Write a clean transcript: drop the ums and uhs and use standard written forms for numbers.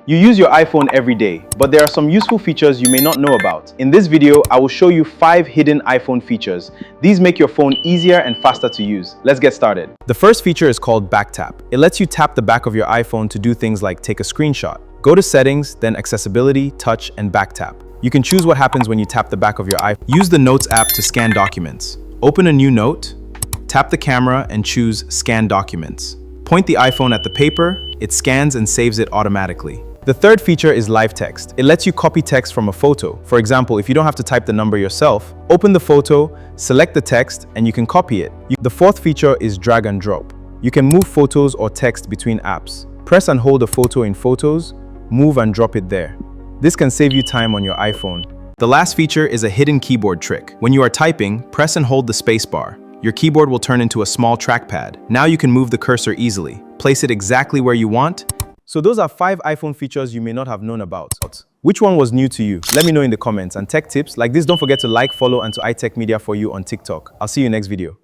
You use your iPhone every day, but there are some useful features you may not know about. In this video, I will show you 5 hidden iPhone features. These make your phone easier and faster to use. Let's get started. The first feature is called Back Tap. It lets you tap the back of your iPhone to do things like take a screenshot. Go to Settings, then Accessibility, Touch, and Back Tap. You can choose what happens when you tap the back of your iPhone. Use the Notes app to scan documents. Open a new note, tap the camera, and choose Scan Documents. Point the iPhone at the paper, it scans and saves it automatically. The third feature is Live Text. It lets you copy text from a photo. For example, if you don't have to type the number yourself, open the photo, select the text, and you can copy it. The fourth feature is Drag and Drop. You can move photos or text between apps. Press and hold a photo in Photos, move and drop it there. This can save you time on your iPhone. The last feature is a hidden keyboard trick. When you are typing, press and hold the spacebar. Your keyboard will turn into a small trackpad. Now you can move the cursor easily. Place it exactly where you want. So those are 5 iPhone features you may not have known about. Which one was new to you? Let me know in the comments. And tech tips like this, don't forget to like, follow, and to iTech Media for you on TikTok. I'll see you next video.